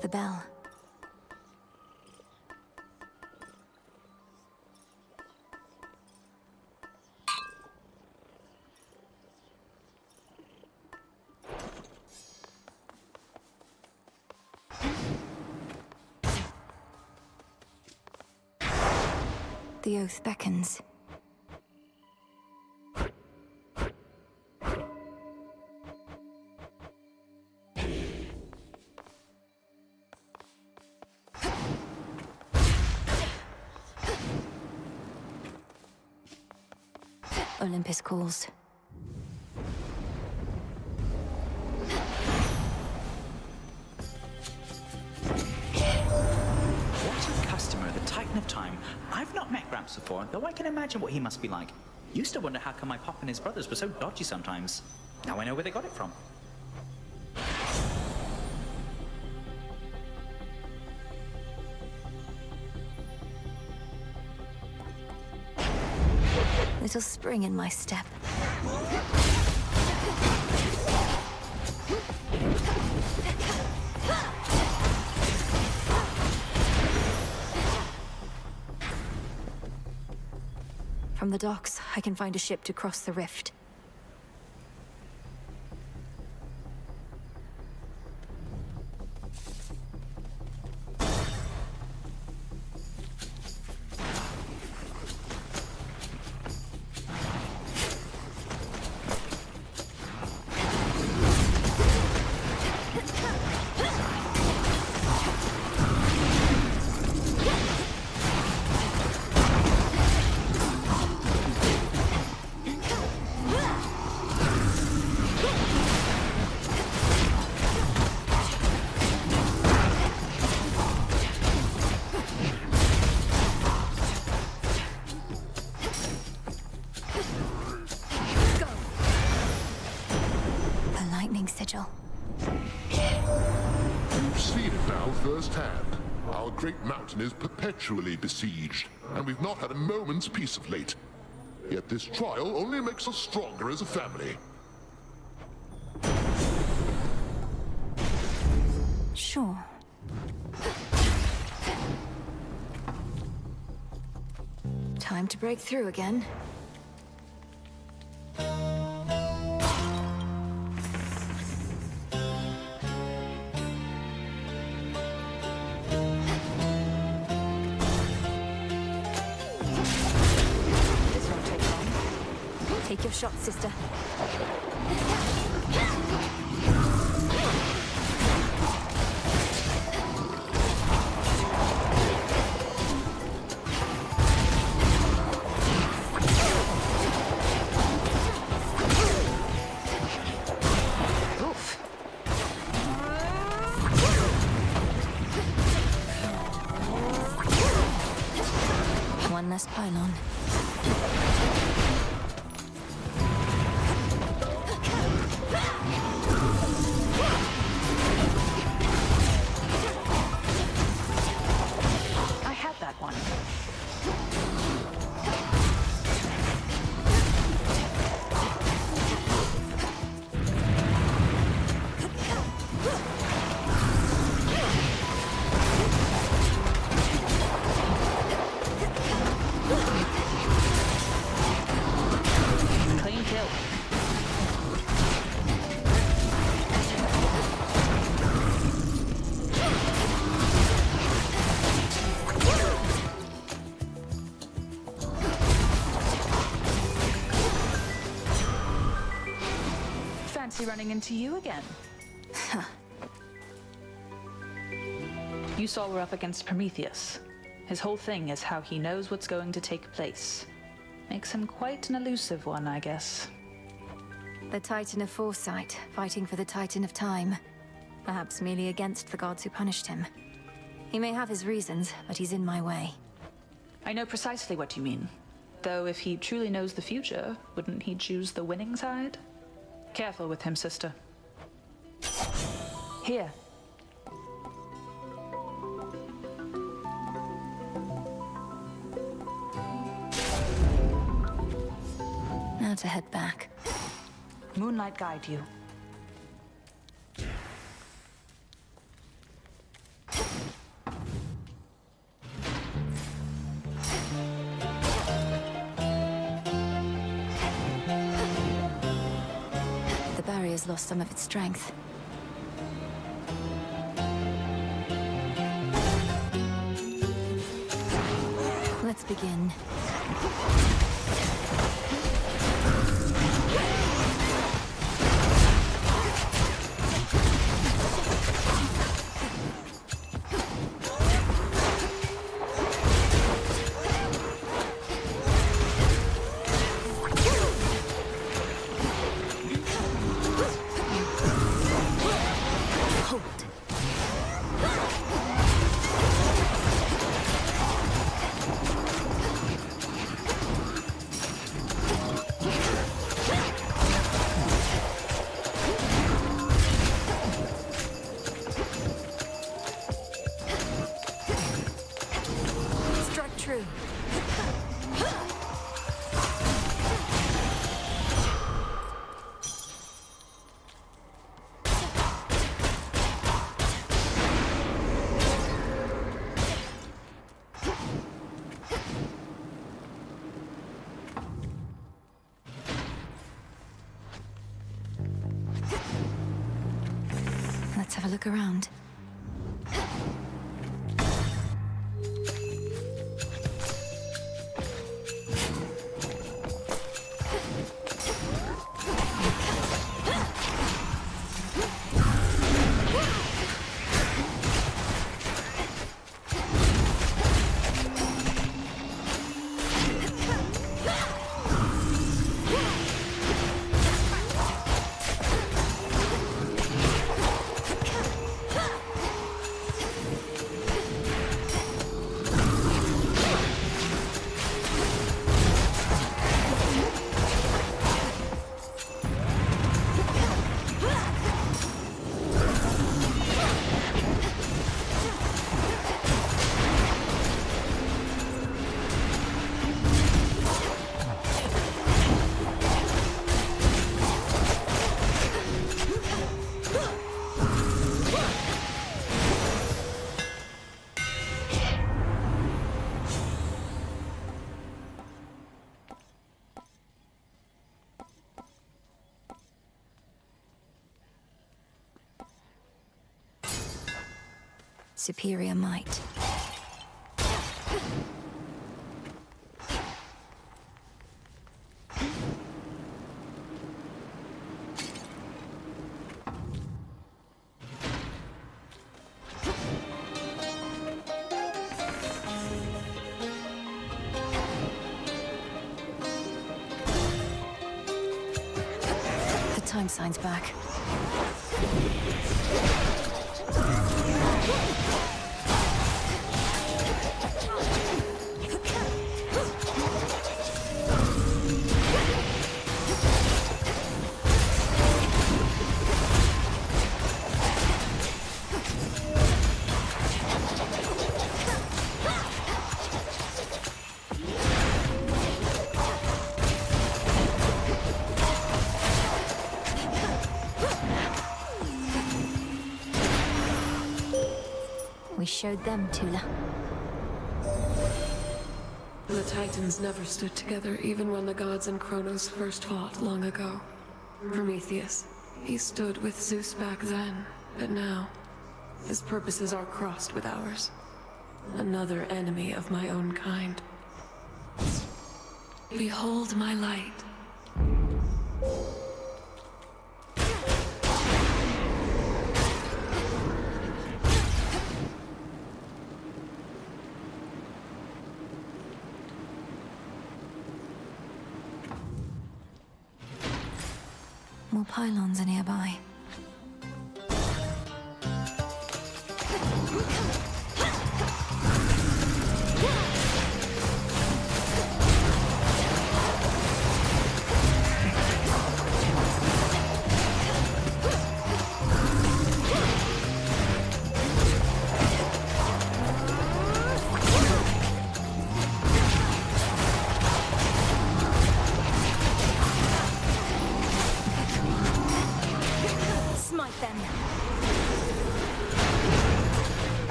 The bell. The oath beckons. Olympus calls. What a customer, the Titan of Time. I've not met Gramps before, though I can imagine what he must be like. Used to wonder how come my pop and his brothers were so dodgy sometimes. Now I know where they got it from. Little spring in my step. From the docks, I can find a ship to cross the rift. Sigil. You've seen it now firsthand. Our great mountain is perpetually besieged, and we've not had a moment's peace of late. Yet this trial only makes us stronger as a family. Sure. Time to break through again. Take your shot, sister. Oof. One less pylon. Running into you again. You saw we're up against Prometheus. His whole thing is how he knows what's going to take place. Makes him quite an elusive one, I guess. The Titan of Foresight, fighting for the Titan of Time. Perhaps merely against the gods who punished him. He may have his reasons, but he's in my way. I know precisely what you mean. Though if he truly knows the future, wouldn't he choose the winning side? Careful with him, sister. Here. Now to head back. Moonlight guide you. lost some of its strength. Let's begin. True. Let's have a look around. Superior might. The time sign's back. We showed them, Tula. The Titans never stood together, even when the gods and Kronos first fought long ago. Prometheus, he stood with Zeus back then, but now, his purposes are crossed with ours. Another enemy of my own kind. Behold my light. More pylons are nearby.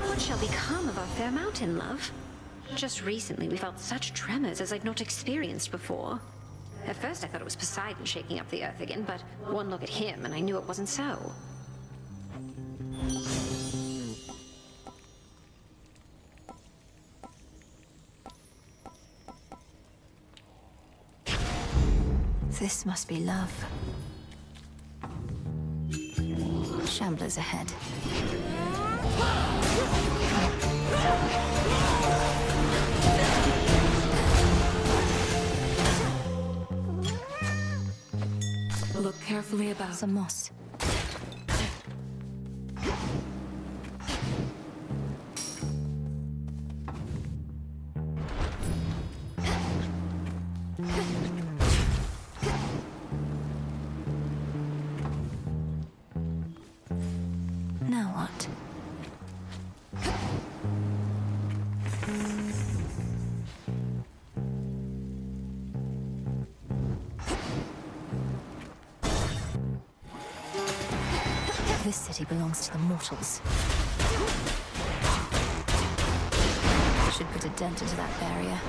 What shall become of our fair mountain, love? Just recently, we felt such tremors as I'd not experienced before. At first, I thought it was Poseidon shaking up the earth again, but one look at him and I knew it wasn't so. This must be love. Shamblers ahead. Look carefully about. Some moss. Now what? This city belongs to the mortals. Should put a dent into that barrier.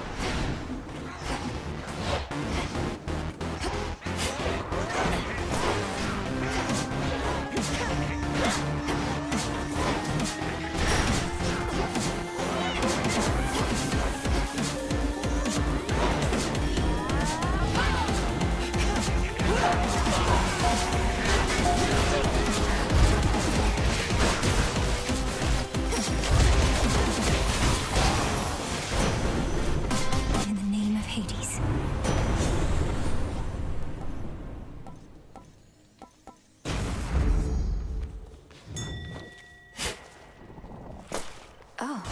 In the name of Hades. Oh.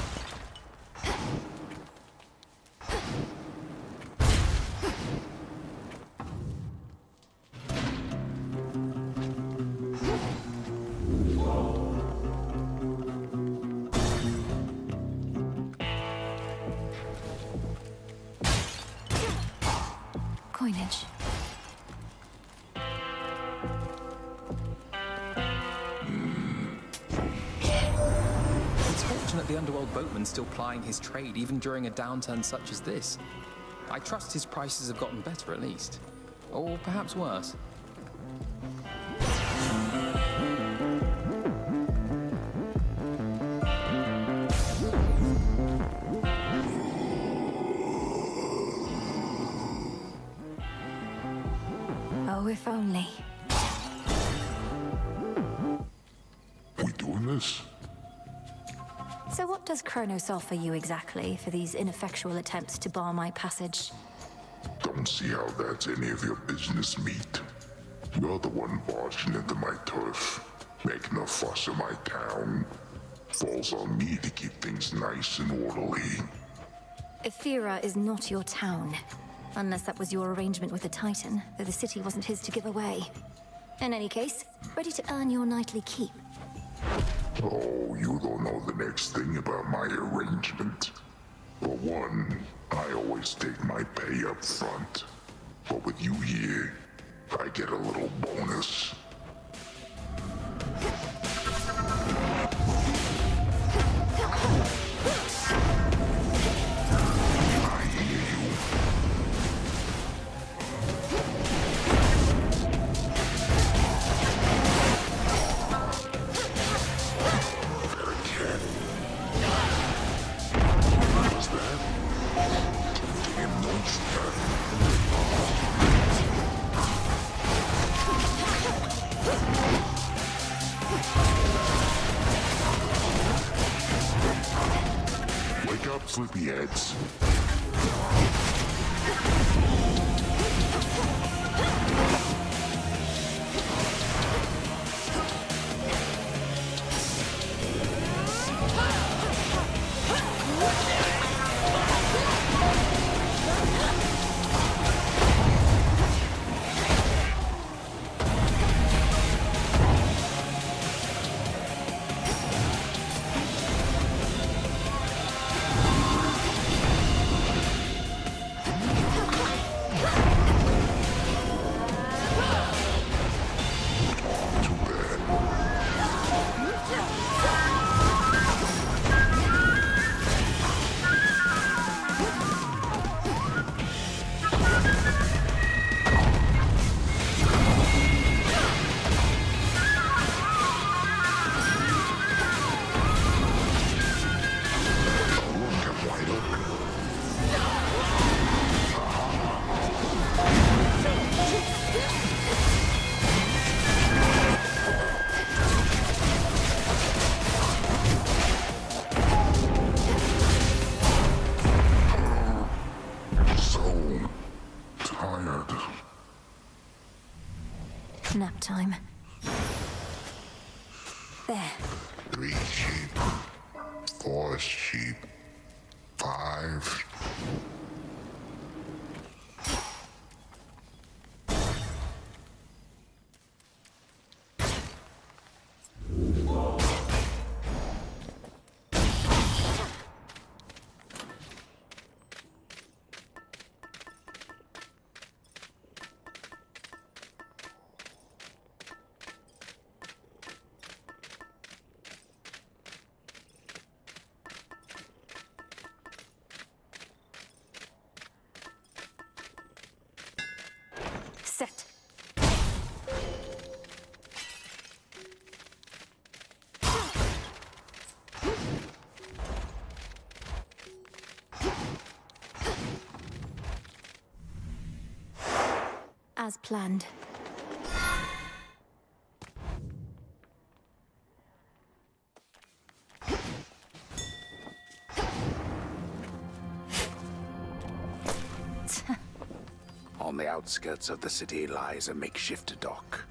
Coinage. It's fortunate the Underworld boatman's still plying his trade even during a downturn such as this. I trust his prices have gotten better at least. Or perhaps worse. Oh, if only. We doing this? So what does Kronos offer you exactly for these ineffectual attempts to bar my passage? Don't see how that's any of your business, meat. You're the one barging into my turf, making a fuss in my town. Falls on me to keep things nice and orderly. Ethera is not your town. Unless that was your arrangement with the Titan, though the city wasn't his to give away. In any case, ready to earn your nightly keep. Oh, you don't know the next thing about my arrangement. For one, I always take my pay up front. But with you here, I get a little bonus. I hear you. What's that? Damn monster. Wake up, sleepyheads. Nap time. There. 3 sheep, 4 sheep, 5. Set. As planned. On the outskirts of the city lies a makeshift dock,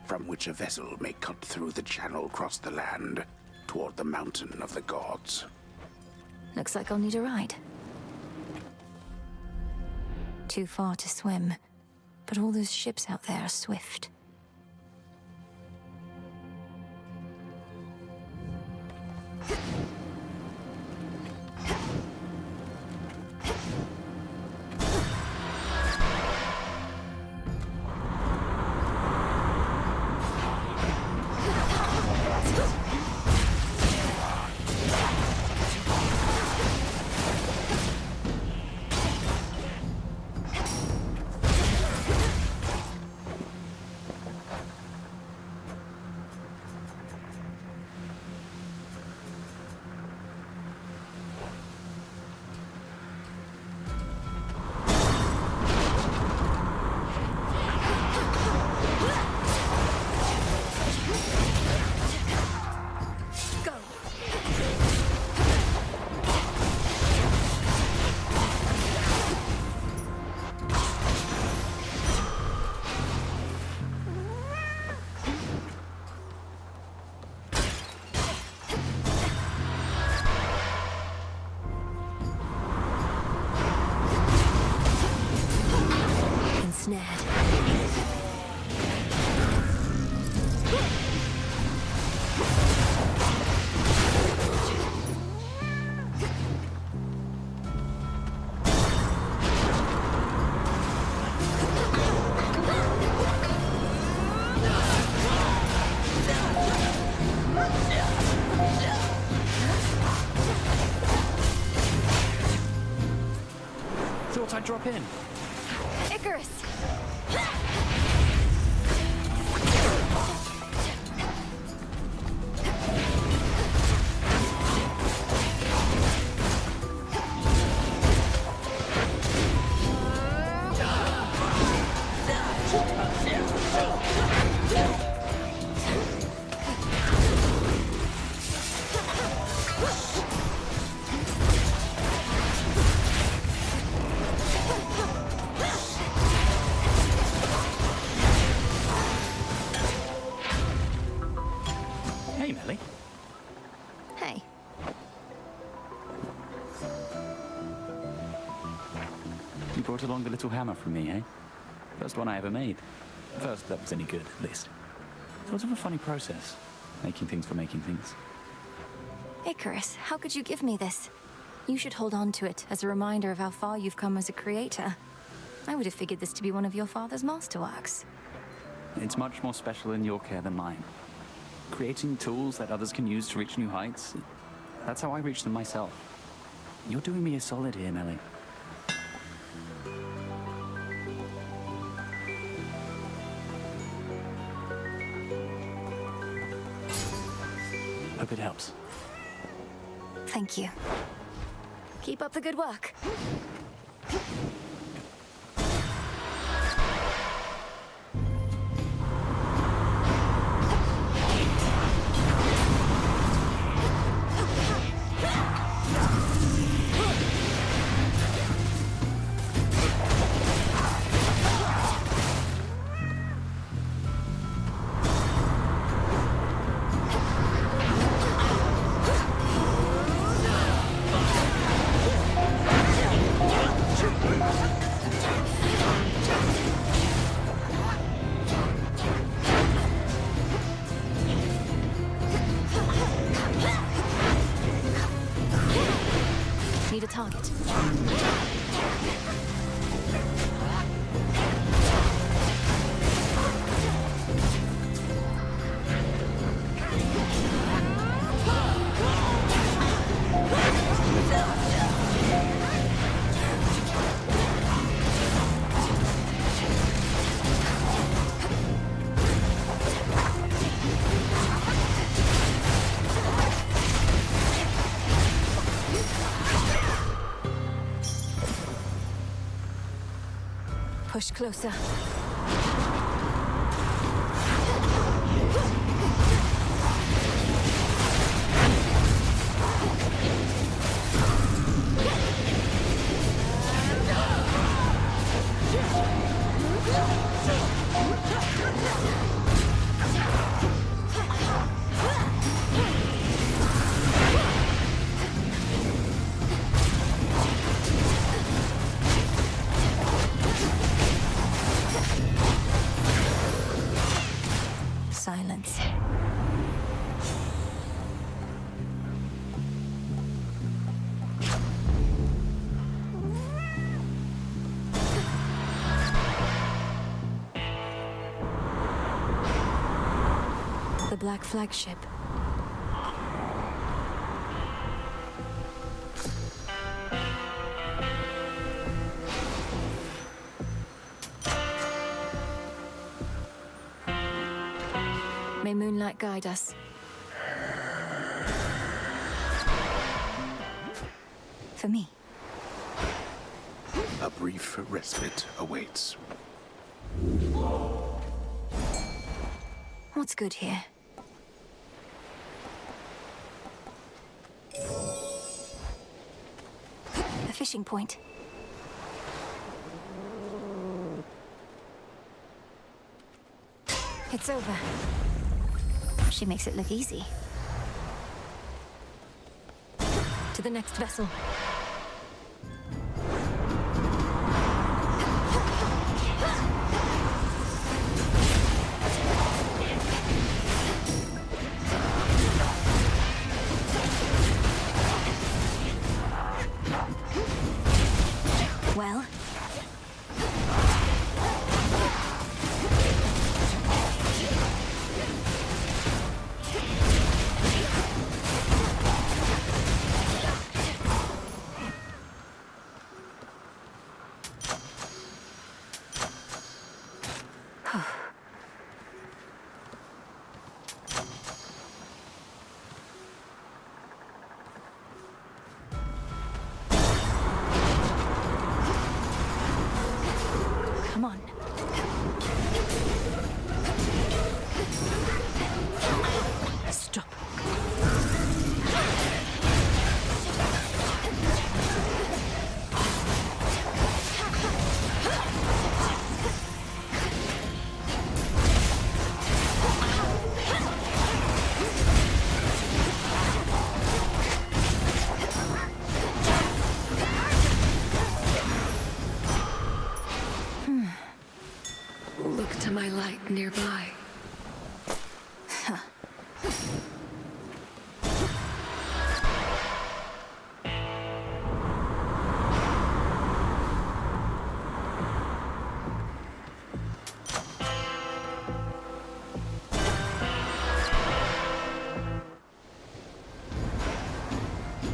from which a vessel may cut through the channel across the land toward the mountain of the gods. Looks like I'll need a ride. Too far to swim, but all those ships out there are swift. Ensnared. Thought I'd drop in. Icarus! Hey, Melly. Hey. You brought along the little hammer from me, eh? First one I ever made. First that was any good, at least. Sort of a funny process, making things for making things. Icarus, how could you give me this? You should hold on to it as a reminder of how far you've come as a creator. I would have figured this to be one of your father's masterworks. It's much more special in your care than mine. Creating tools that others can use to reach new heights, that's how I reach them myself. You're doing me a solid here, Melly. Hope it helps. Thank you. Keep up the good work. Need a target. Push closer. Silence. The Black Flagship. May moonlight guide us. For me. A brief respite awaits. What's good here? A fishing point. It's over. She makes it look easy. To the next vessel. Well? Come on. Stop. Look to my light nearby.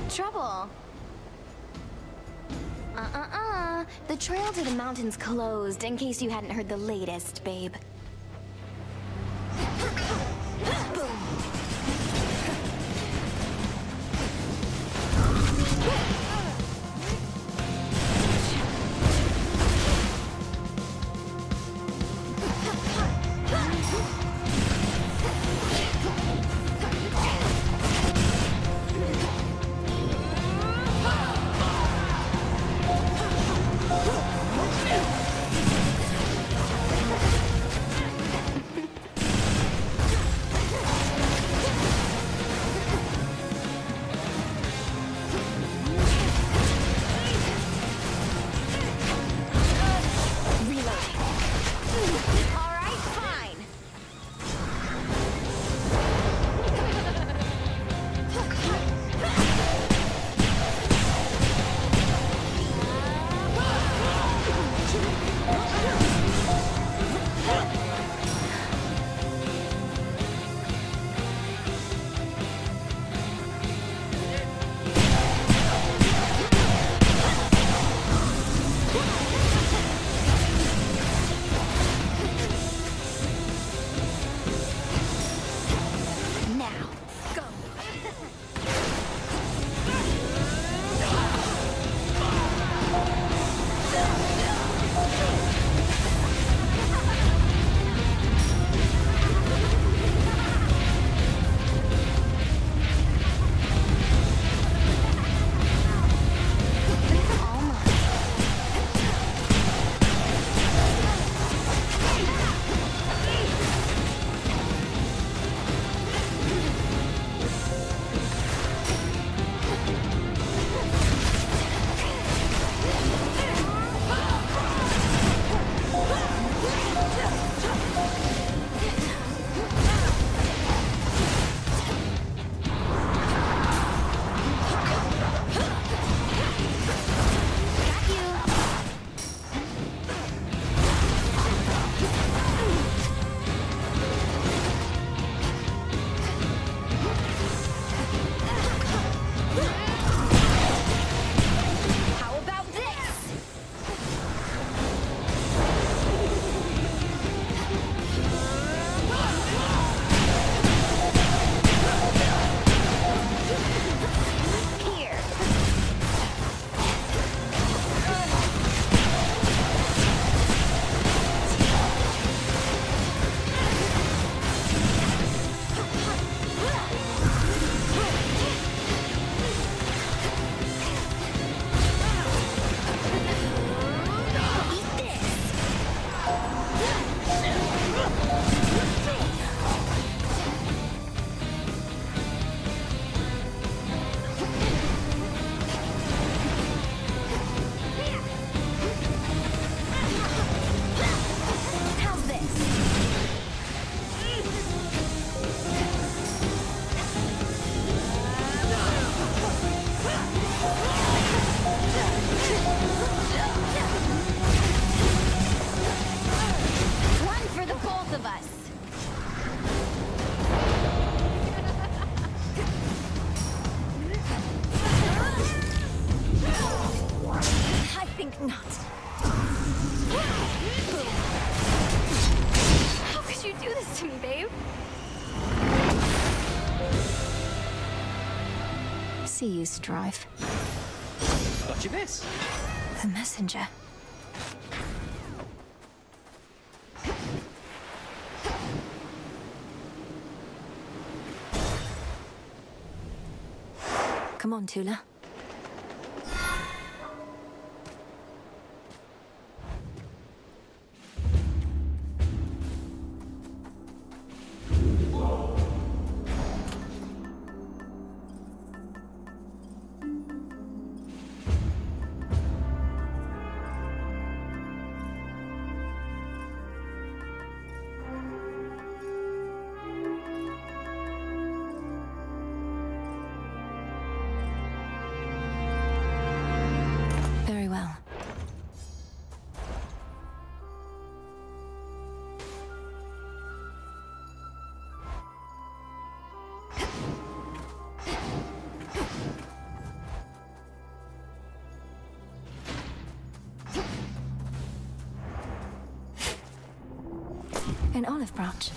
Trouble. The trail to the mountain's closed, in case you hadn't heard the latest, babe. see you strive. Got you this. The messenger. Come on, Tula. Very well. An olive branch.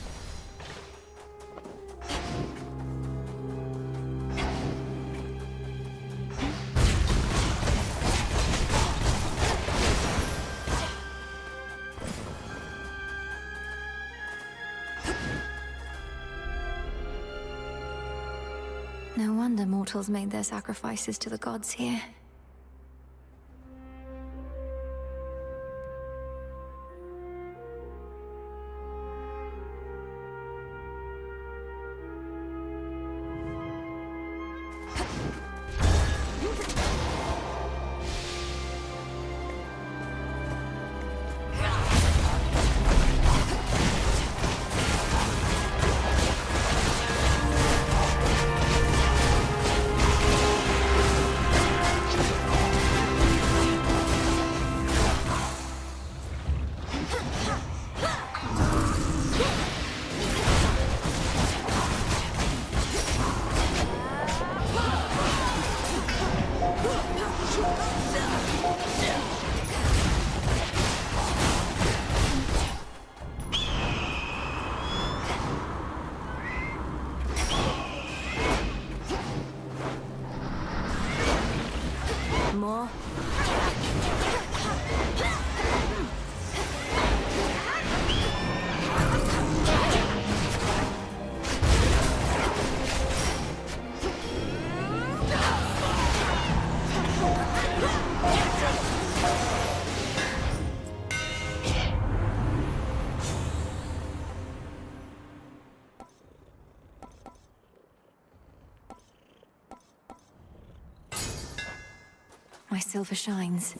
No wonder mortals made their sacrifices to the gods here. More. My silver shines.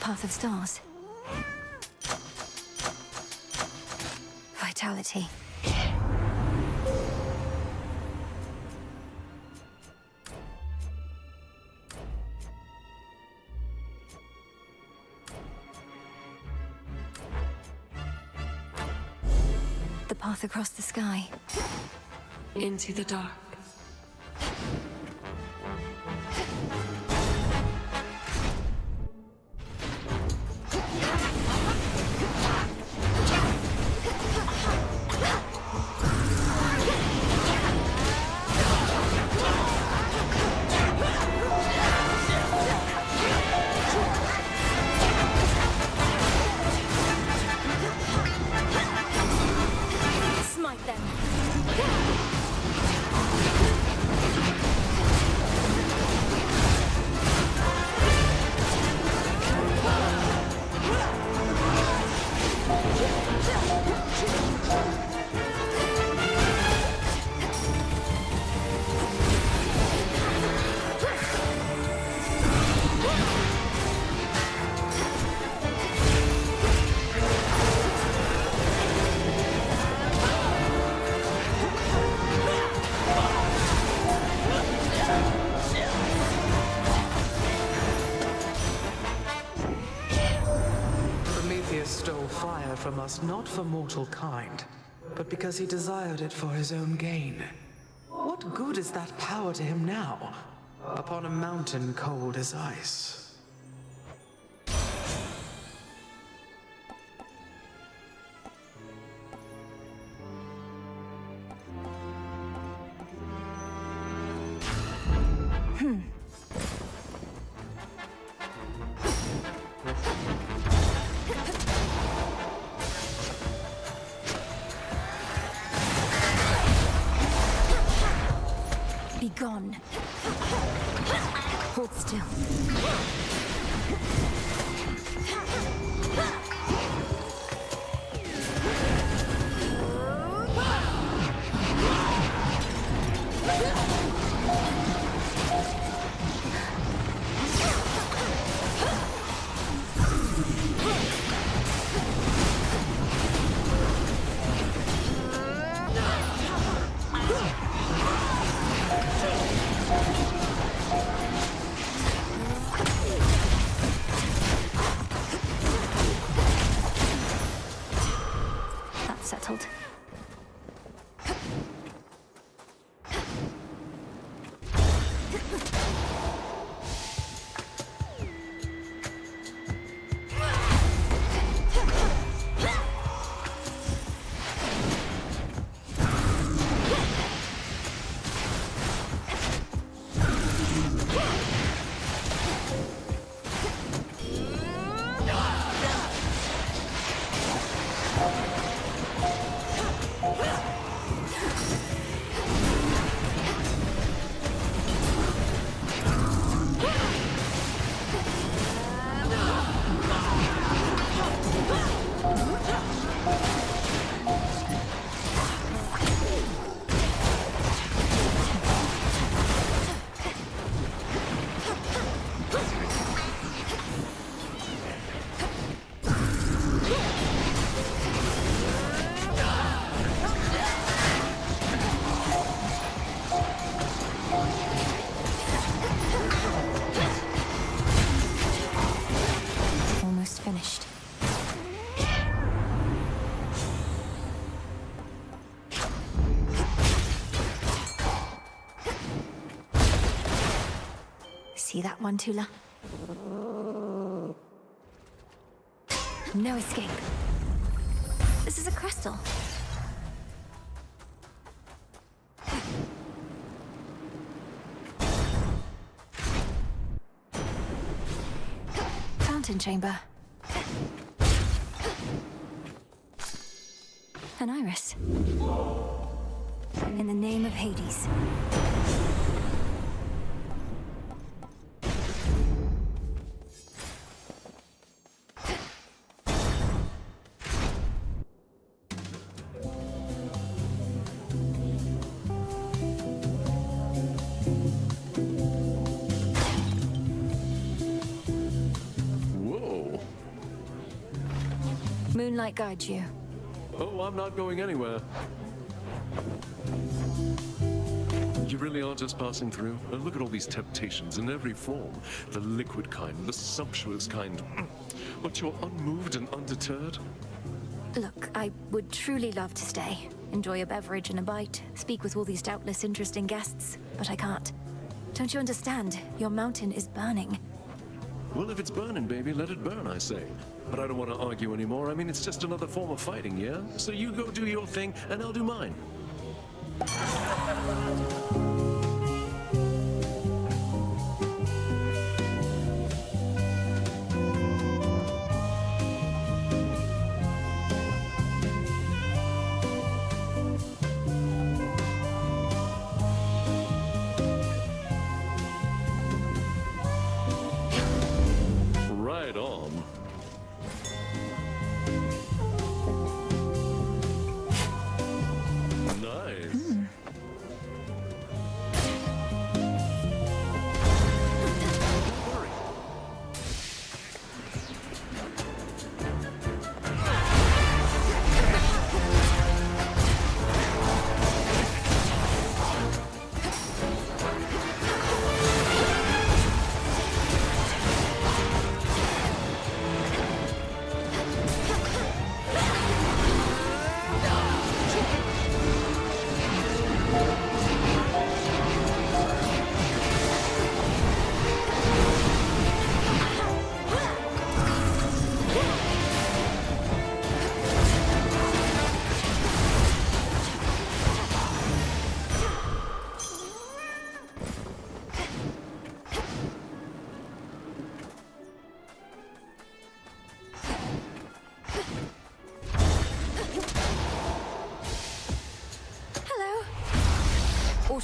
Path of stars. Vitality. The path across the sky. Into the dark. from us not for mortal kind, but because he desired it for his own gain. What good is that power to him now, upon a mountain cold as ice? Be gone. Hold still. That's settled. Almost finished. See that one, Tula? No escape. This is a crystal. Fountain chamber. An iris. In the name of Hades. Whoa. Moonlight guides you. Oh, I'm not going anywhere. You really are just passing through? Look at all these temptations in every form. The liquid kind, the sumptuous kind. But you're unmoved and undeterred? Look, I would truly love to stay. Enjoy a beverage and a bite. Speak with all these doubtless interesting guests. But I can't. Don't you understand? Your mountain is burning. Well, if it's burning, baby, let it burn, I say. But I don't want to argue anymore. I mean, it's just another form of fighting, yeah? So you go do your thing, and I'll do mine. Right on. Nice.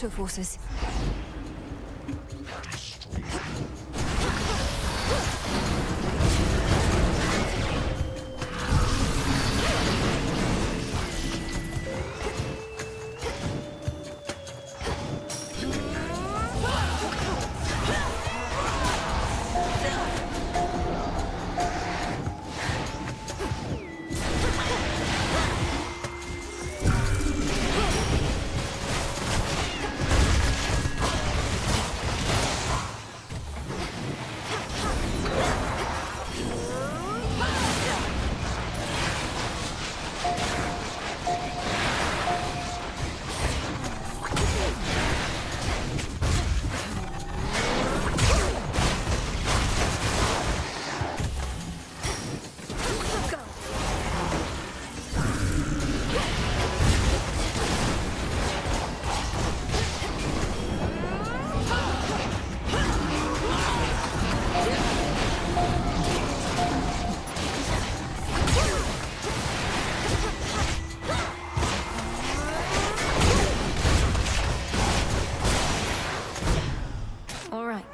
auto forces.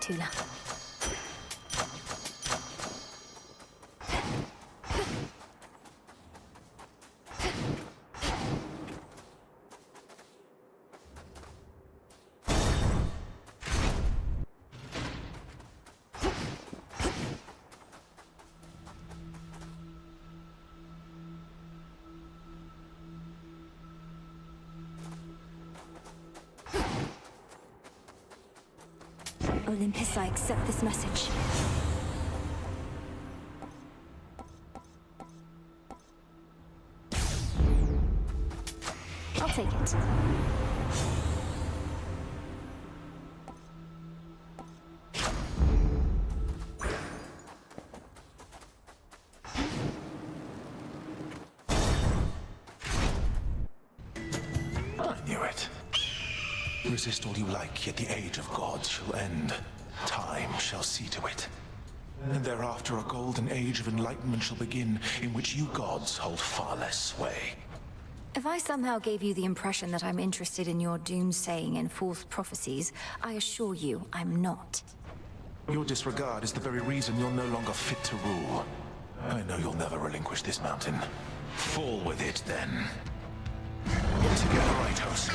Tula. Olympus, I accept this message. I'll take it. I knew it. Resist all you like, yet the age of gods shall end. Time shall see to it. And thereafter a golden age of enlightenment shall begin, in which you gods hold far less sway. If I somehow gave you the impression that I'm interested in your doomsaying and false prophecies, I assure you I'm not. Your disregard is the very reason you're no longer fit to rule. I know you'll never relinquish this mountain. Fall with it, then. Together, Itos.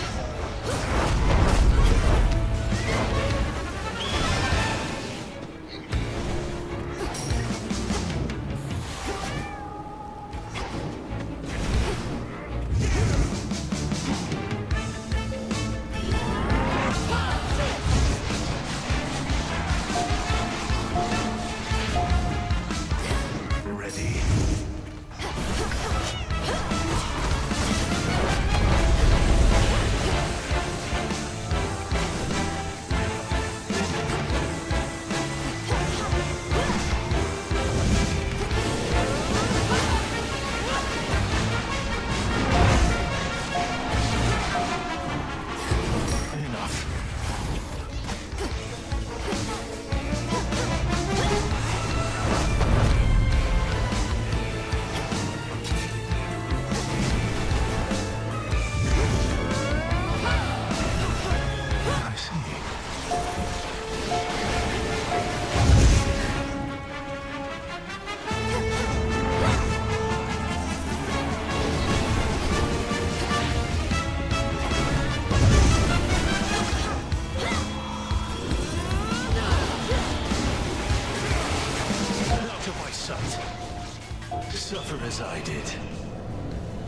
Suffer as I did.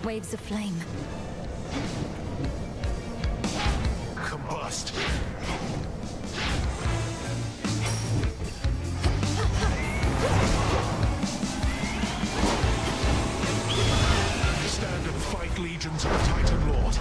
Waves of flame. Combust. Stand and fight legions of the Titan Lord.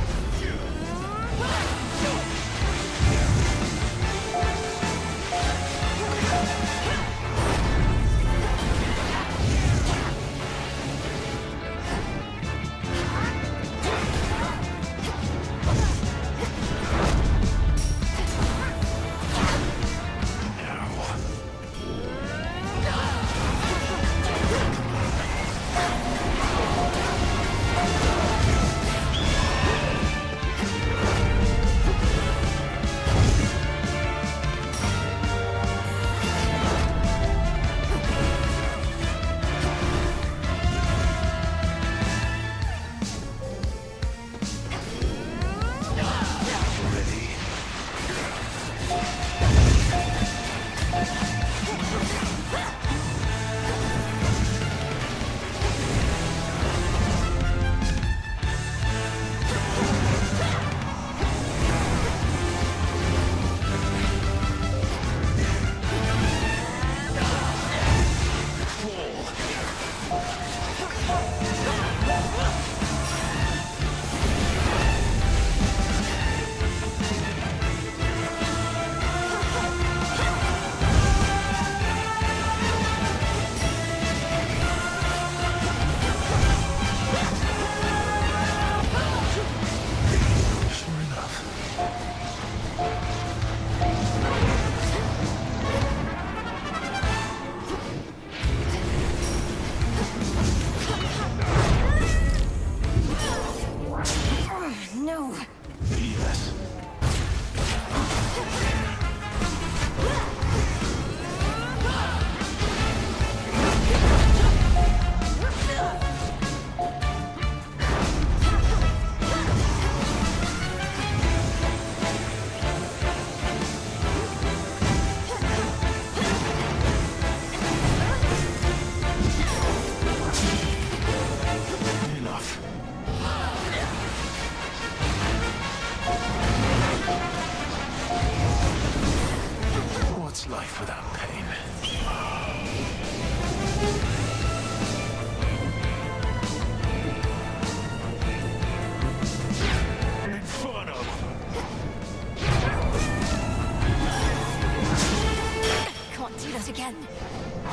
again.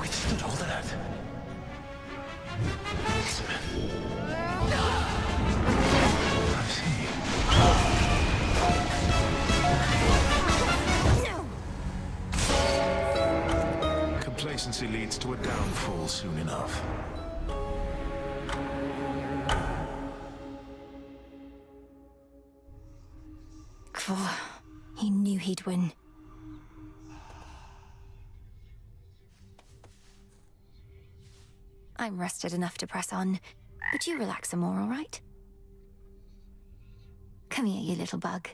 Withstood all that. I see. No! Complacency leads to a downfall soon enough. He knew he'd win. I'm rested enough to press on, but you relax some more, all right? Come here, you little bug.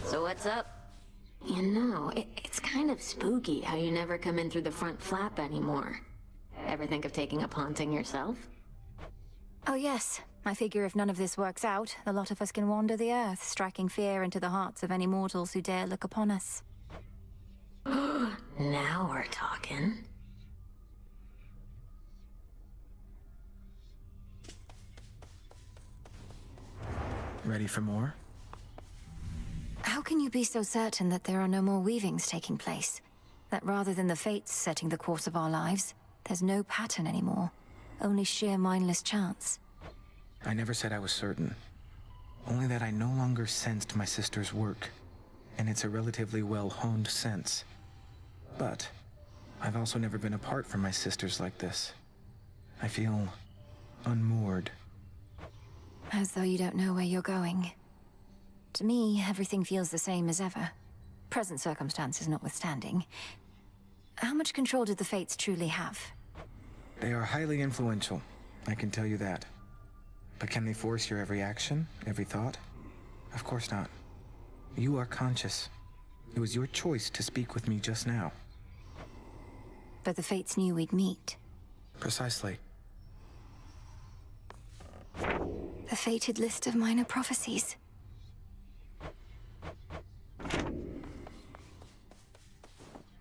So what's up? You know, it's kind of spooky how you never come in through the front flap anymore. Ever think of taking up haunting yourself? Oh yes, I figure if none of this works out, the lot of us can wander the earth, striking fear into the hearts of any mortals who dare look upon us. Now we're talking. Ready for more? How can you be so certain that there are no more weavings taking place? That rather than the fates setting the course of our lives, there's no pattern anymore, only sheer mindless chance? I never said I was certain. Only that I no longer sensed my sister's work, and it's a relatively well-honed sense. But I've also never been apart from my sisters like this. I feel unmoored. As though you don't know where you're going. To me, everything feels the same as ever. Present circumstances notwithstanding. How much control did the Fates truly have? They are highly influential, I can tell you that. But can they force your every action, every thought? Of course not. You are conscious. It was your choice to speak with me just now. But the Fates knew we'd meet. Precisely. The fated list of minor prophecies.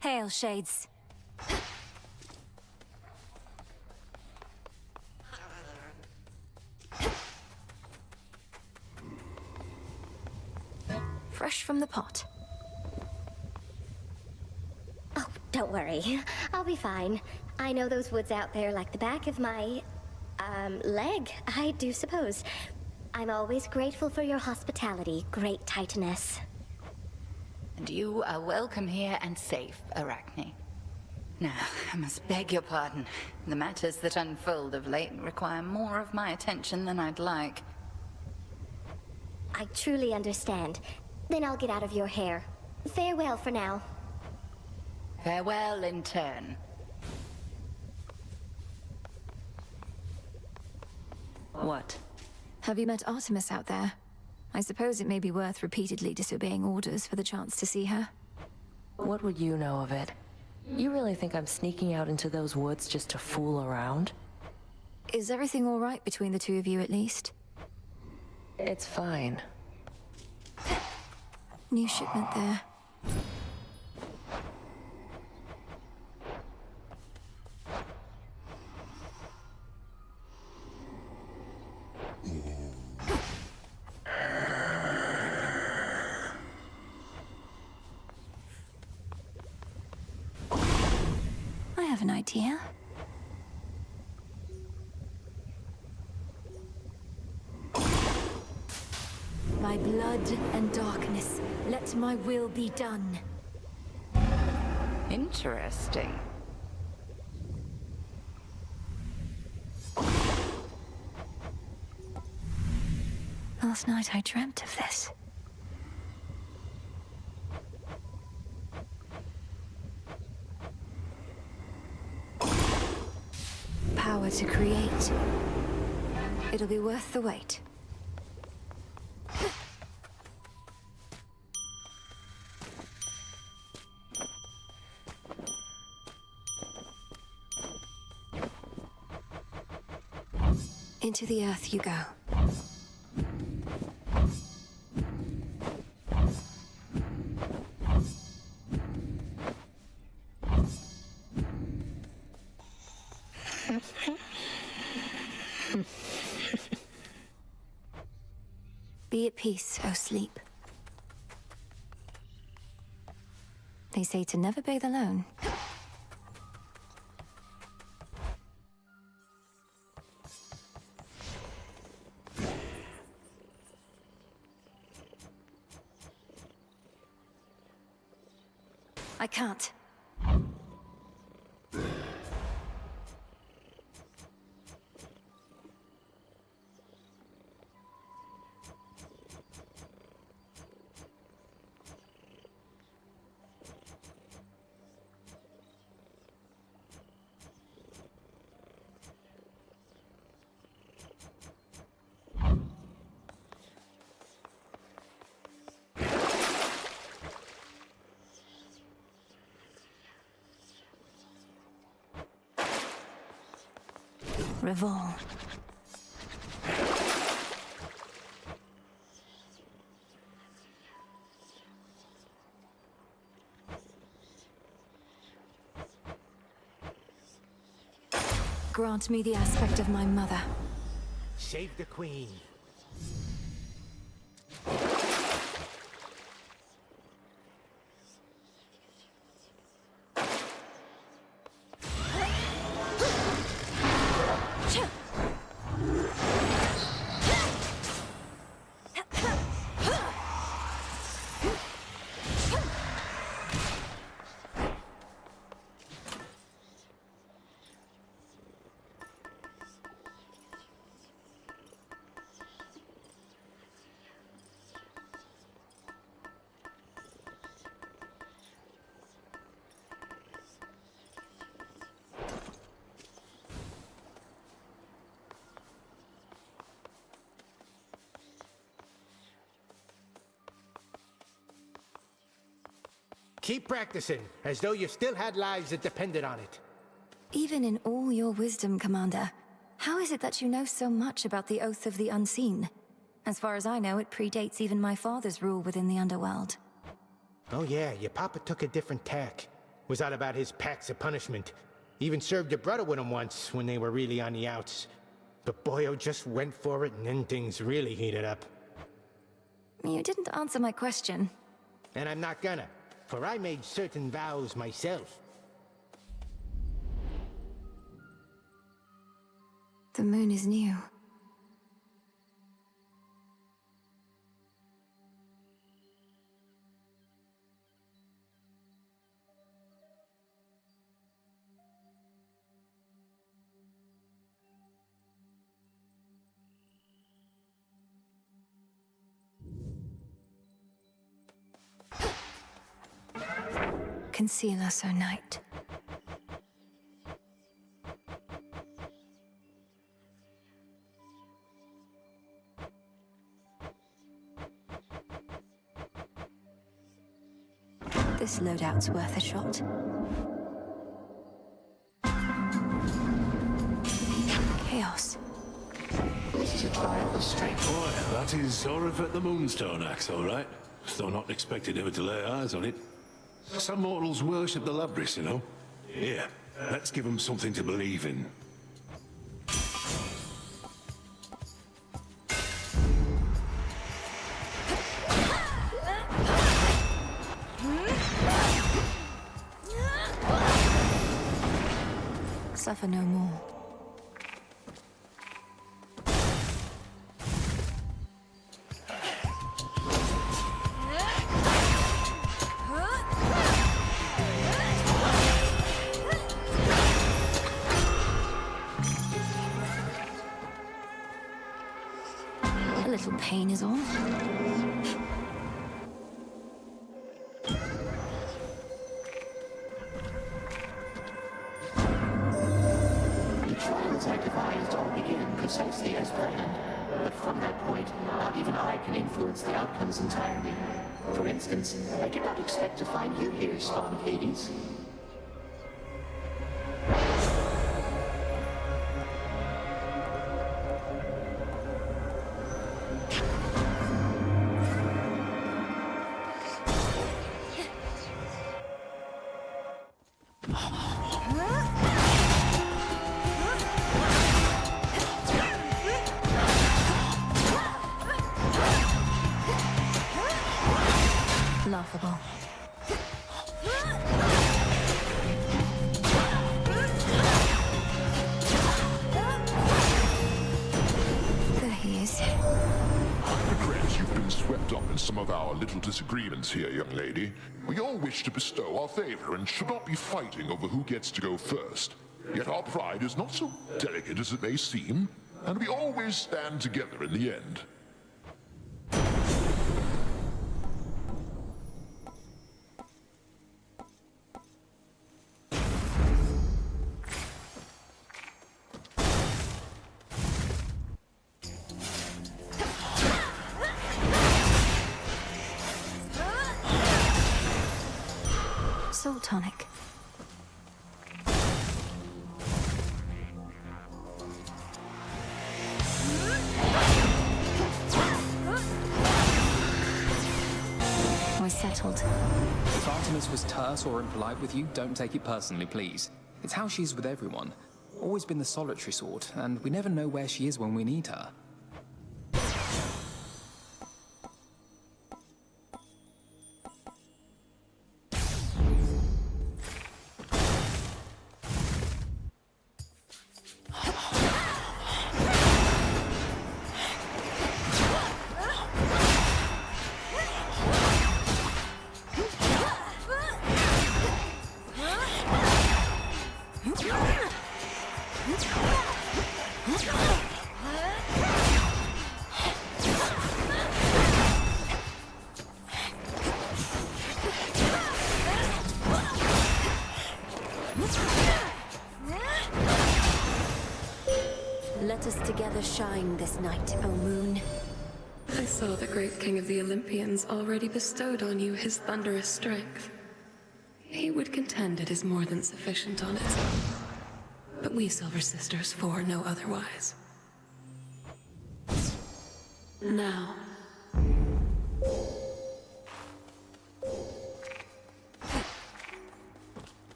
Hail, Shades. Fresh from the pot. Oh, don't worry. I'll be fine. I know those woods out there like the back of my, leg, I do suppose. I'm always grateful for your hospitality, great Titaness. And you are welcome here and safe, Arachne. Now, I must beg your pardon. The matters that unfold of late require more of my attention than I'd like. I truly understand. Then I'll get out of your hair. Farewell for now. Farewell in turn. What? Have you met Artemis out there? I suppose it may be worth repeatedly disobeying orders for the chance to see her. What would you know of it? You really think I'm sneaking out into those woods just to fool around? Is everything all right between the two of you, at least? It's fine. New shipment there. I have an idea. By blood and darkness, let my will be done. Interesting. Last night I dreamt of this. Power to create. It'll be worth the wait. Into the earth you go. Be at peace, O sleep. They say to never bathe alone. I can't. Revol. Grant me the aspect of my mother. Save the queen. Keep practicing, as though you still had lives that depended on it. Even in all your wisdom, Commander, how is it that you know so much about the Oath of the Unseen? As far as I know, it predates even my father's rule within the Underworld. Oh yeah, your papa took a different tack. Was all about his pacts of punishment. Even served your brother with him once, when they were really on the outs. But Boyo just went for it, and then things really heated up. You didn't answer my question. And I'm not gonna, for I made certain vows myself. The moon is new. Conceal us, O night. This loadout's worth a shot. Chaos. This is a trial of strength. Boy, that is Zorifet the Moonstone axe, all right. Though not expected ever to lay eyes on it. Some mortals worship the Labyrinth, you know. Here, let's give them something to believe in. Suffer no more. A little pain is all. I devised all begin precisely as planned. But from that point, not even I can influence the outcomes entirely. For instance, I did not expect to find you here, Spawn of Hades. Laughable. There he is. I regret you've been swept up in some of our little disagreements here, young lady. We all wish to bestow our favor and should not be fighting over who gets to go first. Yet our pride is not so delicate as it may seem, and we always stand together in the end. Salt tonic. We're settled. If Artemis was terse or impolite with you, don't take it personally, please. It's how she is with everyone. Always been the solitary sort, and we never know where she is when we need her. Let us together shine this night, O moon. I saw the great king of the Olympians already bestowed on you his thunderous strength. He would contend it is more than sufficient on its own. But we Silver Sisters for no otherwise. Now.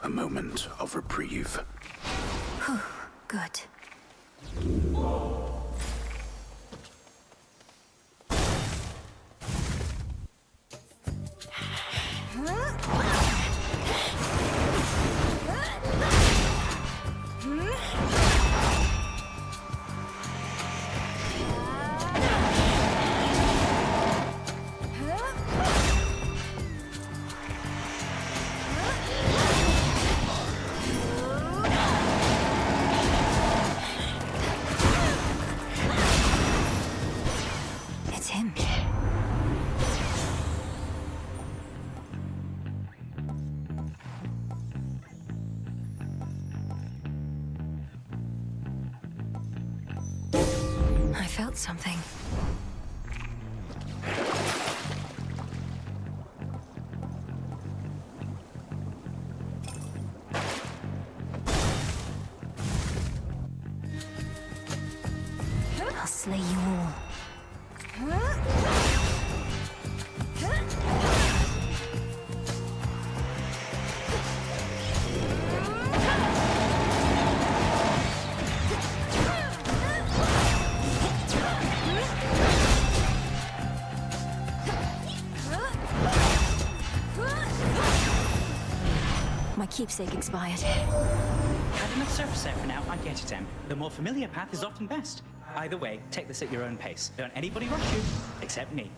A moment of reprieve. Good. It's him. I felt something. I'll slay you all. My keepsake expired. Had enough surface there for now, I get it, Em. The more familiar path is often best. Either way, take this at your own pace. Don't anybody rush you, except me.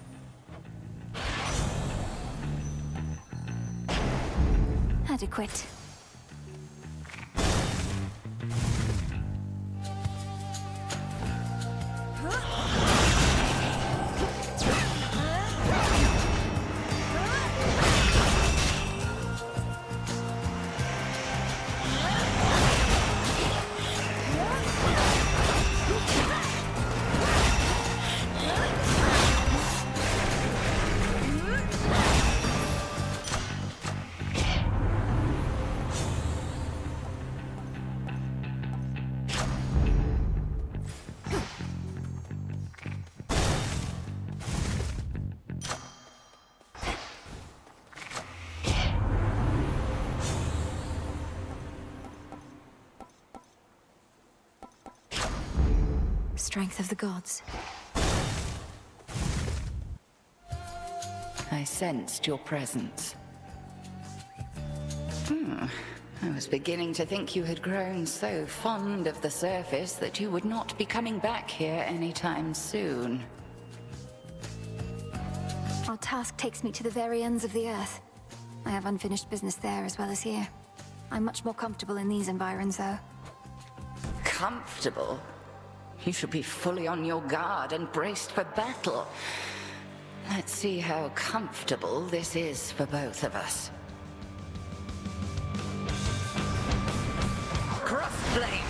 Adequate. Strength of the gods. I sensed your presence. I was beginning to think you had grown so fond of the surface that you would not be coming back here anytime soon. Our task takes me to the very ends of the earth. I have unfinished business there as well as here. I'm much more comfortable in these environs, though. Comfortable? You should be fully on your guard and braced for battle. Let's see how comfortable this is for both of us. Cross flames!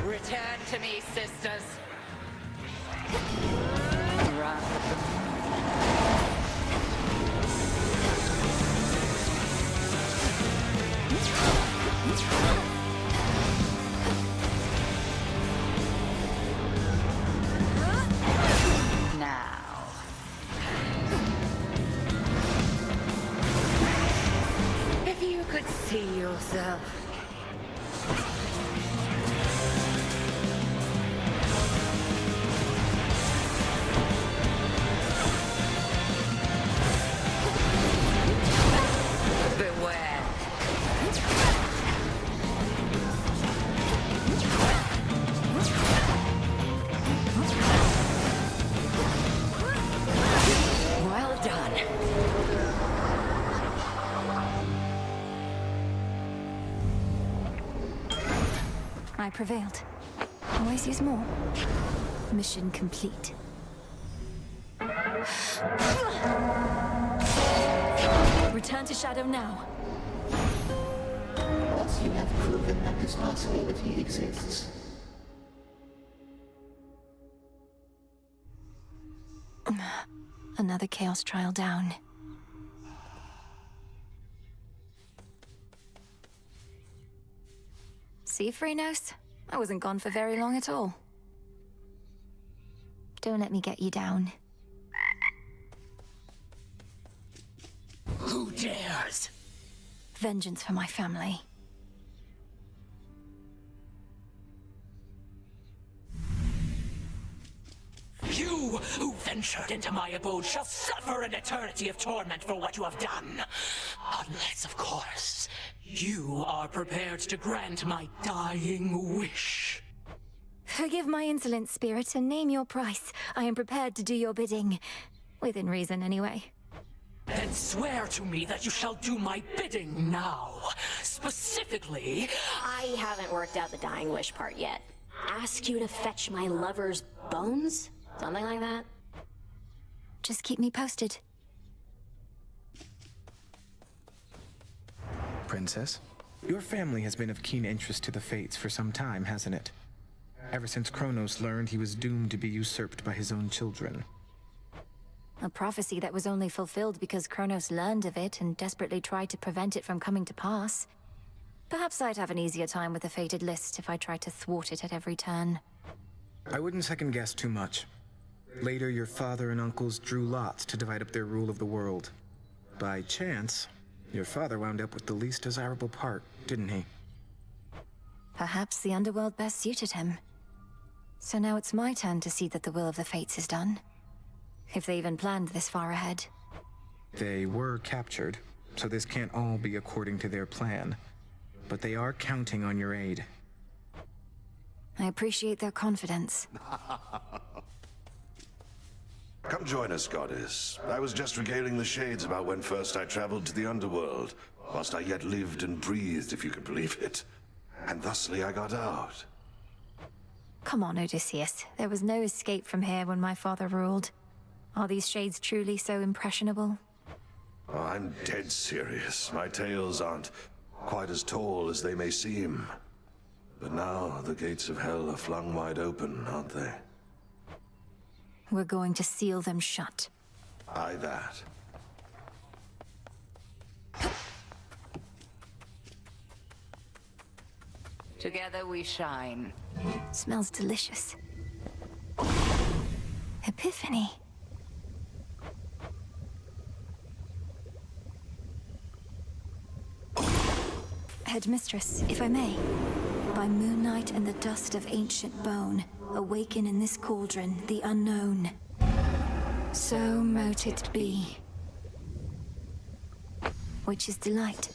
Return to me, sisters. Now. If you could see yourself. Beware. Well done. I prevailed. Always use more. Mission complete. Return to Shadow now. Once you have proven that this possibility exists. Another Chaos trial down. See, Phrynos? I wasn't gone for very long at all. Don't let me get you down. Who dares? Vengeance for my family. You who ventured into my abode shall suffer an eternity of torment for what you have done. Unless, of course, you are prepared to grant my dying wish. Forgive my insolent spirit and name your price. I am prepared to do your bidding. Within reason, anyway. Then swear to me that you shall do my bidding now. Specifically... I haven't worked out the dying wish part yet. Ask you to fetch my lover's bones? Something like that? Just keep me posted. Princess, your family has been of keen interest to the Fates for some time, hasn't it? Ever since Kronos learned he was doomed to be usurped by his own children. A prophecy that was only fulfilled because Kronos learned of it and desperately tried to prevent it from coming to pass. Perhaps I'd have an easier time with the fated list if I tried to thwart it at every turn. I wouldn't second guess too much. Later, your father and uncles drew lots to divide up their rule of the world. By chance, your father wound up with the least desirable part, didn't he? Perhaps the Underworld best suited him. So now it's my turn to see that the will of the Fates is done. If they even planned this far ahead. They were captured, so this can't all be according to their plan. But they are counting on your aid. I appreciate their confidence. Come join us, Goddess. I was just regaling the Shades about when first I traveled to the Underworld, whilst I yet lived and breathed, if you can believe it. And thusly I got out. Come on, Odysseus. There was no escape from here when my father ruled. Are these Shades truly so impressionable? Oh, I'm dead serious. My tales aren't quite as tall as they may seem. But now the gates of hell are flung wide open, aren't they? We're going to seal them shut. Aye, that. Together we shine. Smells delicious. Epiphany. Headmistress, if I may. By moonlight and the dust of ancient bone, awaken in this cauldron the unknown. So mote it be. Witch's delight.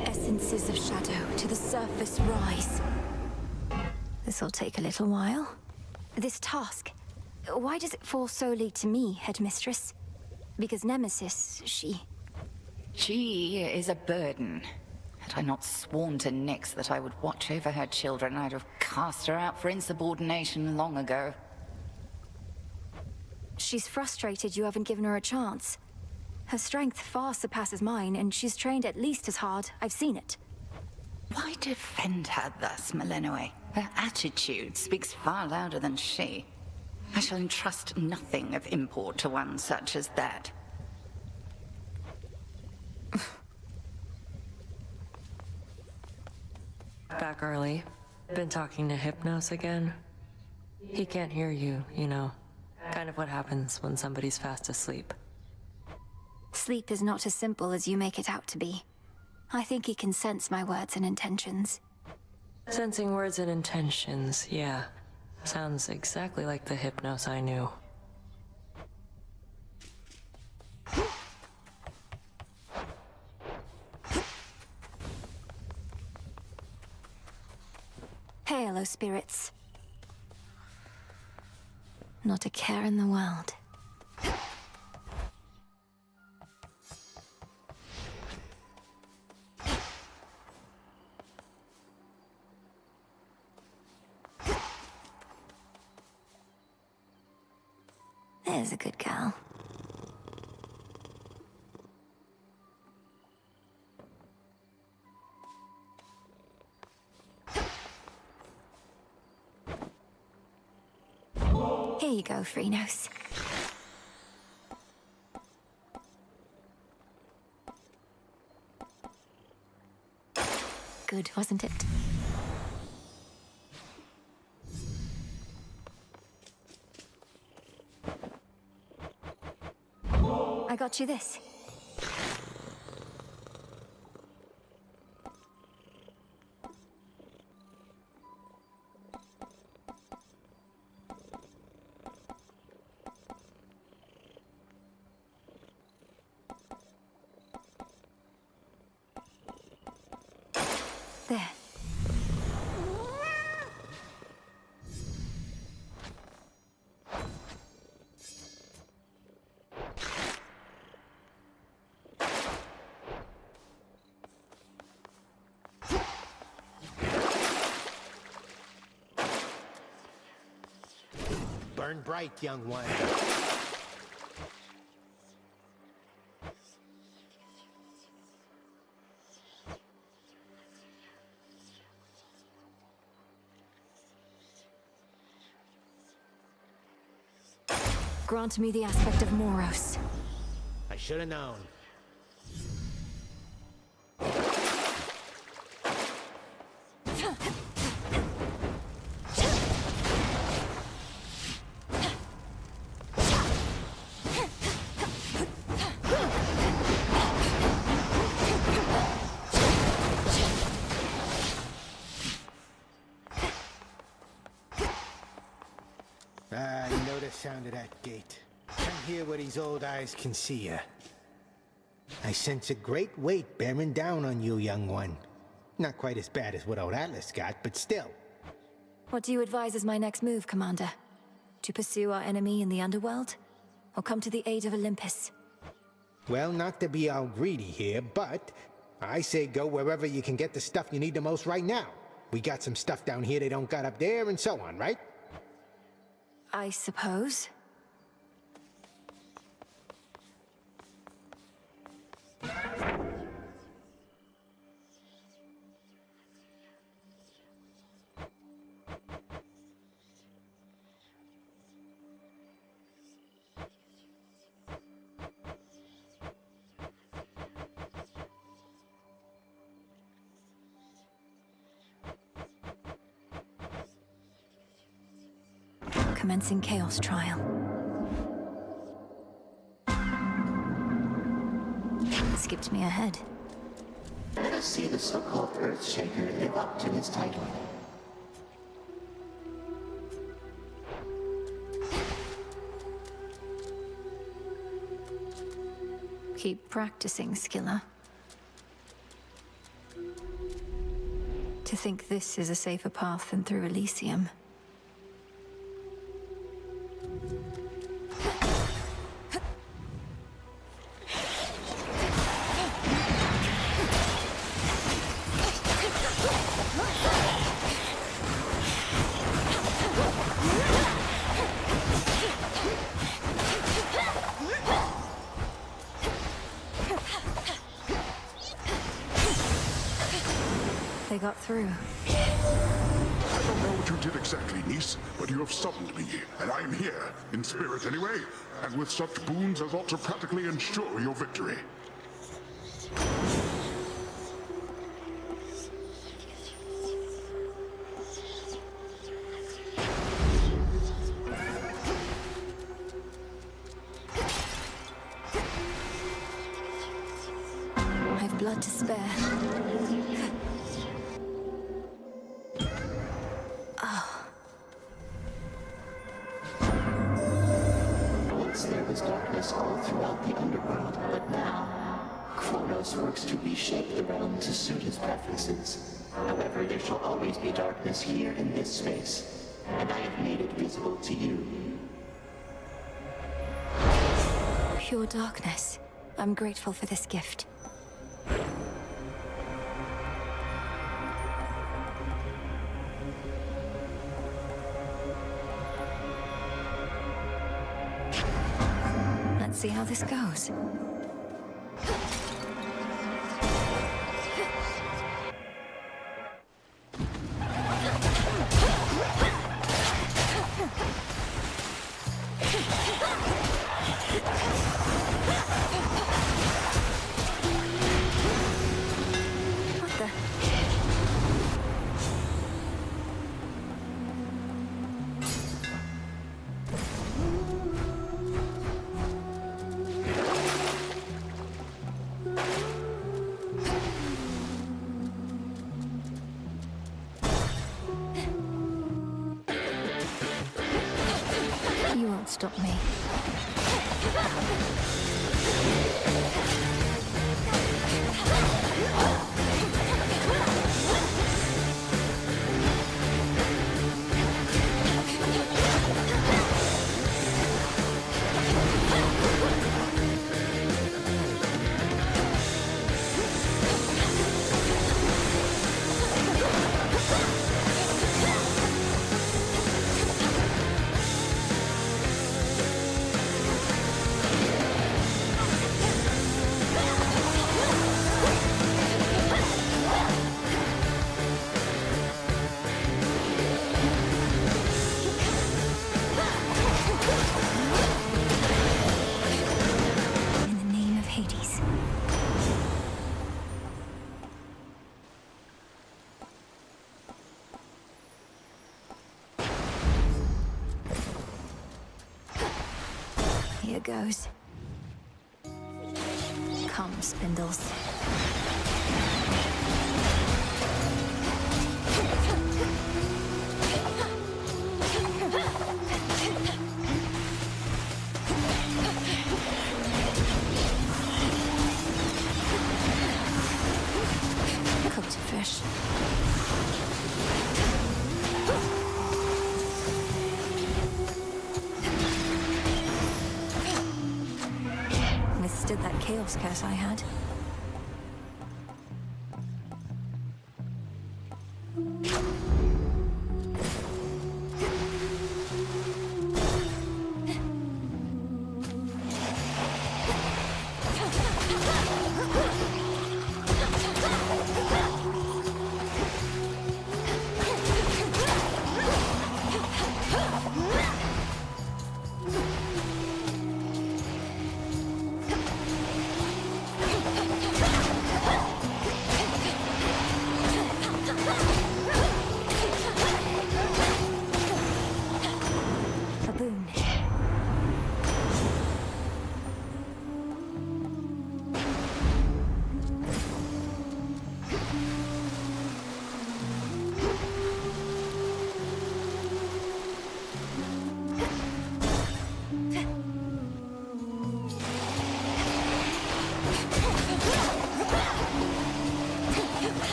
Essences of shadow to the surface rise. This'll take a little while. This task, why does it fall solely to me, Headmistress? Because Nemesis, She is a burden. Had I not sworn to Nyx that I would watch over her children, I'd have cast her out for insubordination long ago. She's frustrated you haven't given her a chance. Her strength far surpasses mine, and she's trained at least as hard. I've seen it. Why defend her thus, Malenoe? Her attitude speaks far louder than she. I shall entrust nothing of import to one such as that. Back early. Been talking to Hypnos again. He can't hear you, you know. Kind of what happens when somebody's fast asleep. Sleep is not as simple as you make it out to be. I think he can sense my words and intentions. Sensing words and intentions, yeah. Sounds exactly like the Hypnos I knew. Hail, O spirits. Not a care in the world. There's a good girl. Here you go, Freenos. Good, wasn't it? I got you this. There. Burn bright, young one. Grant me the aspect of Moros. I should have known. You know the sound of that gate. Come here where these old eyes can see you. I sense a great weight bearing down on you, young one. Not quite as bad as what old Atlas got, but still. What do you advise as my next move, Commander? To pursue our enemy in the Underworld? Or come to the aid of Olympus? Well, not to be all greedy here, but I say go wherever you can get the stuff you need the most right now. We got some stuff down here they don't got up there, and so on, right? I suppose. commencing Chaos Trial. Skipped me ahead. Let us see the so-called Earthshaker live up to his title. Keep practicing, Skiller. To think this is a safer path than through Elysium. They got through. I don't know what you did exactly, niece, but you have summoned me, and I am here, in spirit anyway, and with such boons as ought to practically ensure your victory. I've blood to spare. Once there was darkness all throughout the Underworld, but now, Kronos works to reshape the realm to suit his preferences. However, there shall always be darkness here in this space, and I have made it visible to you. Pure darkness. I'm grateful for this gift. Let's see how this goes. What the? You won't stop me. In the name of Hades. Here goes. Come, spindles. Cooked fish. Withstood that chaos curse I had.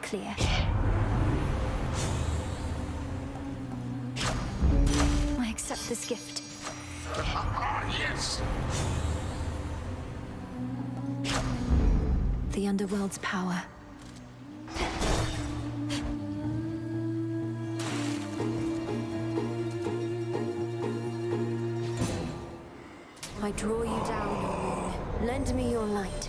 clear. I accept this gift. Yes! The Underworld's power. I draw you down, O moon. Lend me your light.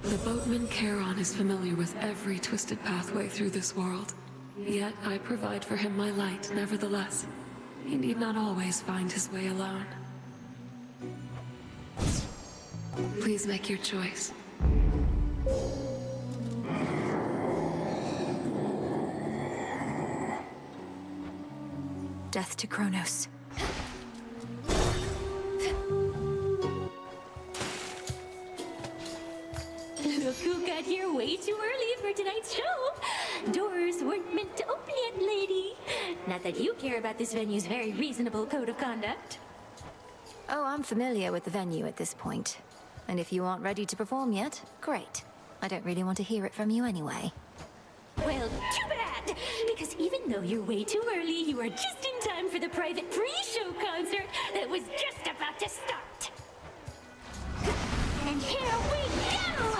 The boatman Charon is familiar with every twisted pathway through this world. Yet I provide for him my light, nevertheless. He need not always find his way alone. Please make your choice. Death to Kronos. Look who got here way too early for tonight's show. Doors weren't meant to open yet, lady. Not that you care about this venue's very reasonable code of conduct. Oh, I'm familiar with the venue at this point. And if you aren't ready to perform yet, great. I don't really want to hear it from you anyway. Well, too bad! Because even though you're way too early, you are just in time for the private pre-show concert that was just about to start. And here we go!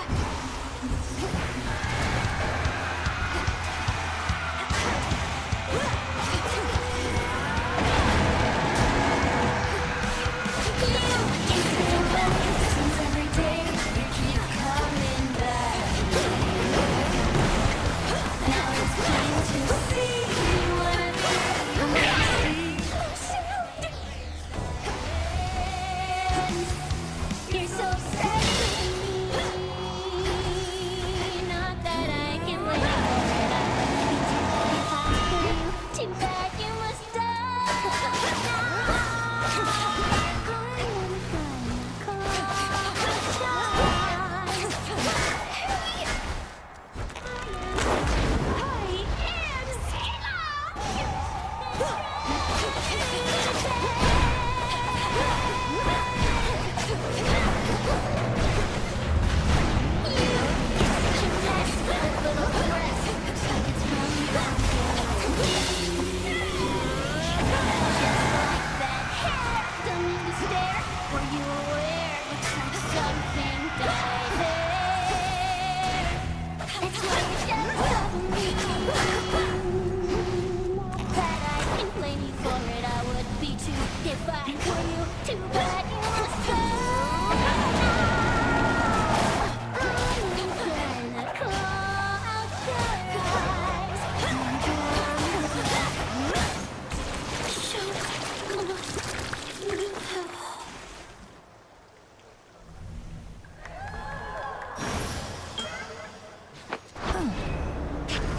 You're so sexy. Not that I can blame you for it. Too bad you must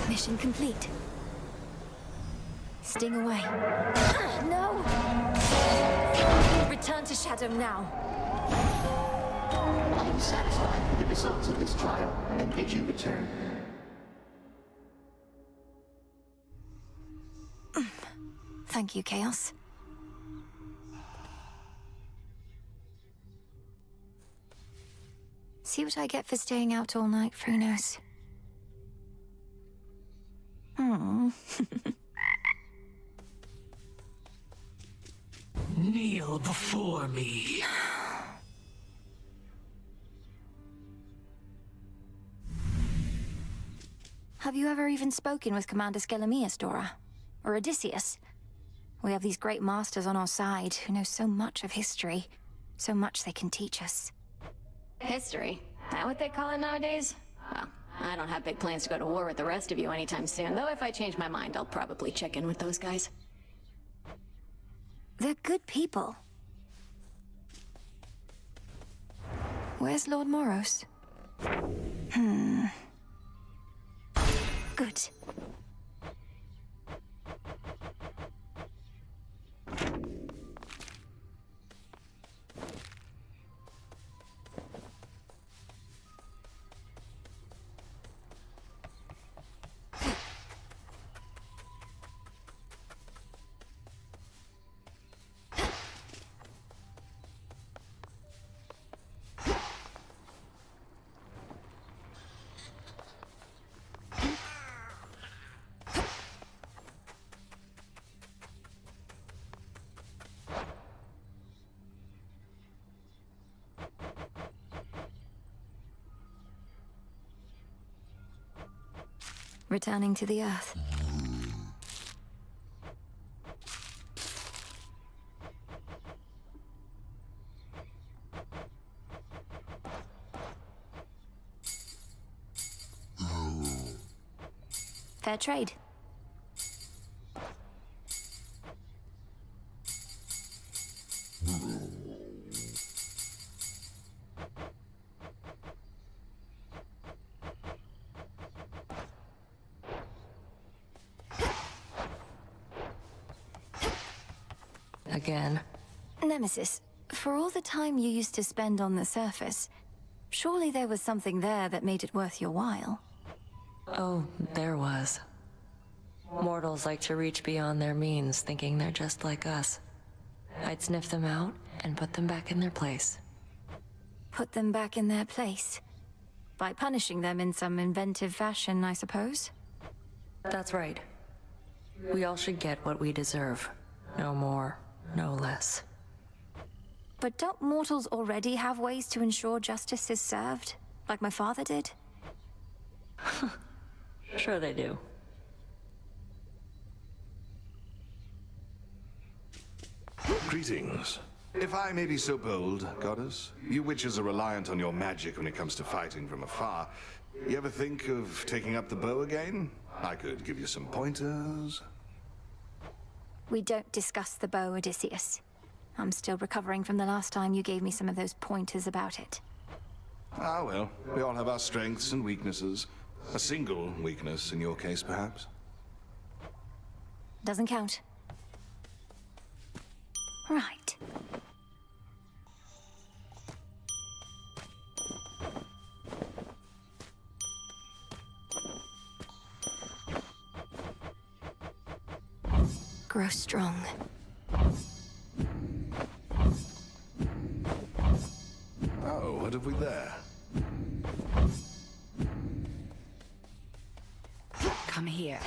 Mission complete. Sting away. No! Return to Shadow now. I am satisfied with the results of this trial and bid you return. Thank you, Chaos. See what I get for staying out all night, Frunos. Kneel before me. Have you ever even spoken with Commander Skelemius, Dora? Or Odysseus? We have these great masters on our side who know so much of history. So much they can teach us. History? That what they call it nowadays? Well, I don't have big plans to go to war with the rest of you anytime soon, though if I change my mind, I'll probably check in with those guys. They're good people. Where's Lord Moros? Good. returning to the Earth. Fair trade. Again. Nemesis, for all the time you used to spend on the surface, surely there was something there that made it worth your while. Oh, there was. Mortals like to reach beyond their means, thinking they're just like us. I'd sniff them out and put them back in their place. Put them back in their place? By punishing them in some inventive fashion, I suppose? That's right. We all should get what we deserve. No more, no less. But don't mortals already have ways to ensure justice is served? Like my father did? Sure they do. Greetings. If I may be so bold, Goddess, you witches are reliant on your magic when it comes to fighting from afar. You ever think of taking up the bow again? I could give you some pointers. We don't discuss the bow, Odysseus. I'm still recovering from the last time you gave me some of those pointers about it. Ah, well, we all have our strengths and weaknesses. A single weakness in your case, perhaps. Doesn't count. Right. Grow strong. Oh, what have we there? Come here.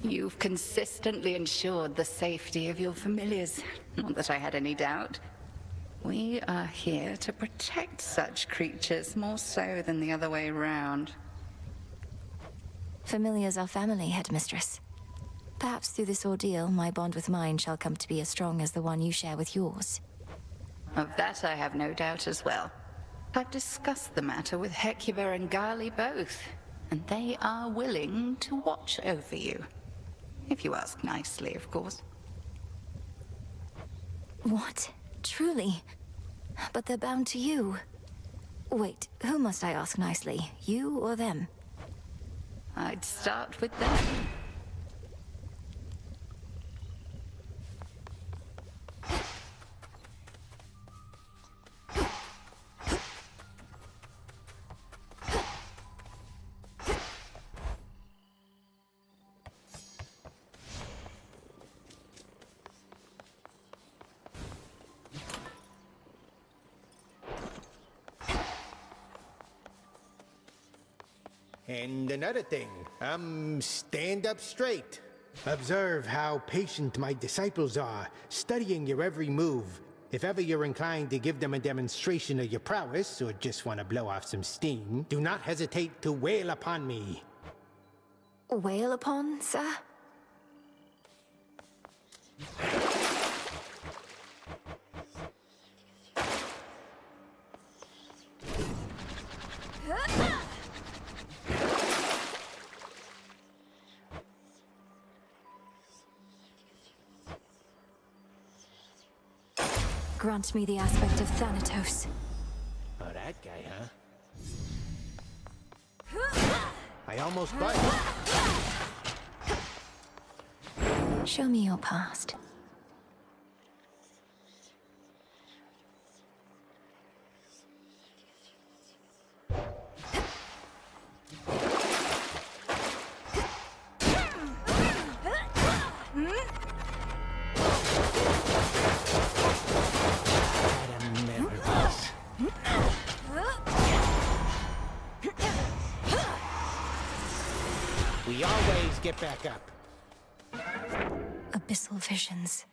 You've consistently ensured the safety of your familiars. Not that I had any doubt. We are here to protect such creatures more so than the other way round. Familiars are family, Headmistress. Perhaps through this ordeal, my bond with mine shall come to be as strong as the one you share with yours. Of that I have no doubt as well. I've discussed the matter with Hecuba and Gali both, and they are willing to watch over you. If you ask nicely, of course. What? Truly? But they're bound to you. Wait, who must I ask nicely? You or them? I'd start with them. And another thing, stand up straight. Observe how patient my disciples are, studying your every move. If ever you're inclined to give them a demonstration of your prowess, or just want to blow off some steam, do not hesitate to wail upon me. Wail upon, sir? Grant me the aspect of Thanatos. Oh, that guy, huh? I almost bought it. Show me your past. We always get back up. Abyssal visions.